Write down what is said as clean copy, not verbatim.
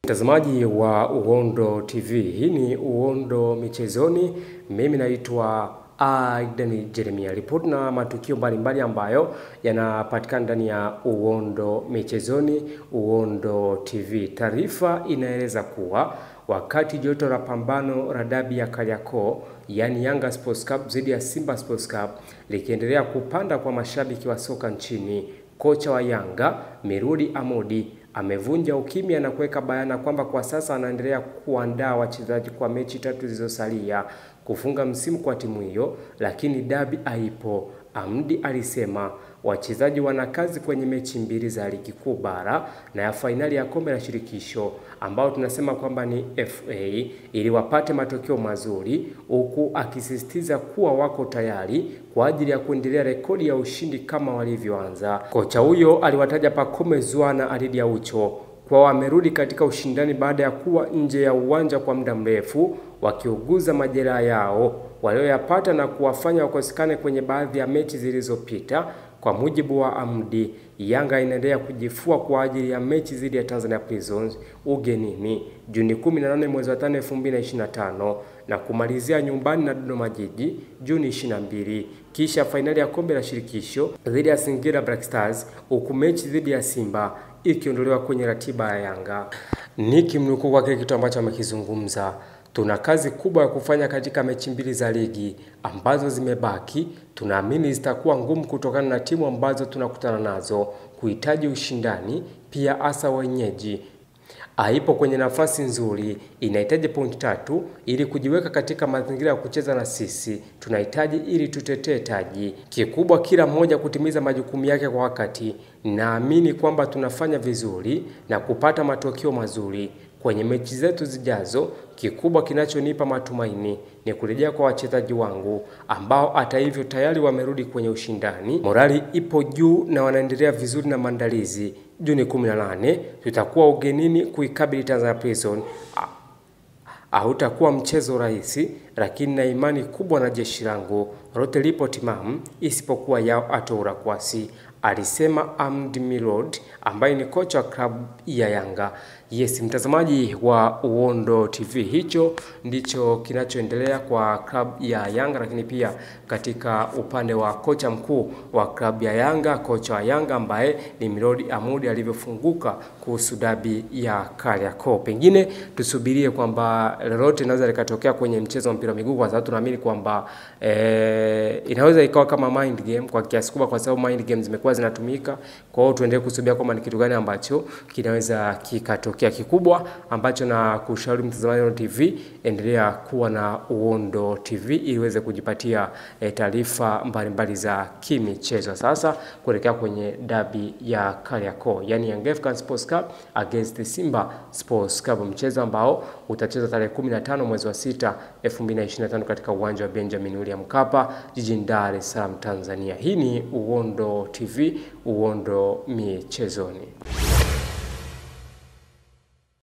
Mtazamaji wa Uhondo TV, hii ni Uhondo Michezoni. Mimi naitwa Aidan Jeremia. Ripoti na matukio mbalimbali ambayo yanapatikana ndani ya Uhondo Michezoni, Uhondo TV. Taarifa inaeleza kuwa wakati joto la pambano la dabi ya Kariakoo, yani Yanga Sports Cup dhidi ya Simba Sports Cup likiendelea kupanda kwa mashabiki wa soka nchini, kocha wa Yanga Mirudi Ahmadi amevunja ukimya na kuweka bayana kwamba kwa sasa anaendelea kuandaa wachezaji kwa mechi 3 zilizosalia kufunga msimu kwa timu hiyo, lakini dabi haipo. Ahmadi alisema wachezaji wana kazi kwenye mechi 2 za ligi kuu bara na ya fainali ya kombe la shirikisho ambao tunasema kwamba ni FA, ili wapate matokeo mazuri, huku akisisitiza kuwa wako tayari kwa ajili ya kuendelea rekodi ya ushindi kama walivyoanza. Kocha huyo aliwataja Pacome Zouzoua na Alidi Aucho kwa wamerudi katika ushindani baada ya kuwa nje ya uwanja kwa muda mrefu wakiuguza majeraha yao walioyapata na kuwafanya wakosekane kwenye baadhi ya mechi zilizopita. Kwa mujibu wa Ahmadi, Yanga inaendelea kujifua kwa ajili ya mechi dhidi ya Tanzania Prisons ugenini Juni 18 mwezi wa 5 2025 na kumalizia nyumbani na Dodoma Jiji Juni 22, kisha fainali ya kombe la shirikisho dhidi ya Singida Black Stars, huku mechi dhidi ya Simba ikiondolewa kwenye ratiba ya Yanga. Nikimnukuu kwa kile kitu ambacho amekizungumza: tuna kazi kubwa ya kufanya katika mechi 2 za ligi ambazo zimebaki. Tunaamini zitakuwa ngumu kutokana na timu ambazo tunakutana nazo kuhitaji ushindani, pia hasa wenyeji haipo kwenye nafasi nzuri, inahitaji pointi 3 ili kujiweka katika mazingira ya kucheza na sisi tunahitaji ili tutetee taji. Kikubwa kila mmoja kutimiza majukumu yake kwa wakati. Naamini kwamba tunafanya vizuri na kupata matokeo mazuri kwenye mechi zetu zijazo. Kikubwa kinachonipa matumaini ni kurejea kwa wachezaji wangu ambao hata hivyo tayari wamerudi kwenye ushindani. Morali ipo juu na wanaendelea vizuri na maandalizi. Juni 18 tutakuwa ugenini kuikabili Tanzania Prison. Hautakuwa mchezo rahisi, lakini na imani kubwa na jeshi langu lote lipo timamu isipokuwa Yao Atoura Kwasi, alisema Ahmadi Mirudi ambaye ni kocha wa klabu ya Yanga. Yes, mtazamaji wa Uhondo TV, hicho ndicho kinachoendelea kwa klabu ya Yanga, lakini pia katika upande wa kocha mkuu wa klabu ya Yanga, kocha wa Yanga ambaye ni Mirudi Ahmadi alivyofunguka kuhusu dabi ya Kariakoo. Pengine tusubirie kwamba lolote linaweza likatokea kwenye mchezo wa mpira wa miguu, kwa sababu tunaamini kwamba inaweza ikawa kama mind game kwa kiasi kubwa, kwa sababu mind games zimekuwa zinatumika. Kwa hiyo tuendelee kusubiria kwamba ni kitu gani ambacho kinaweza kikatokea. Kikubwa ambacho na kushauri mtazamaji wa TV, endelea kuwa na Uhondo TV ili uweze kujipatia taarifa mbalimbali za kimichezo. Sasa kuelekea kwenye dabi ya Kariakoo, yani Young Africans Sports Club against Simba Sports Club, mchezo ambao utachezwa tarehe 15 mwezi wa 6 2025 katika uwanja wa Benjamin William Mkapa jijini Dar es Salaam, Tanzania. Hii ni Uhondo TV, Uhondo Michezoni.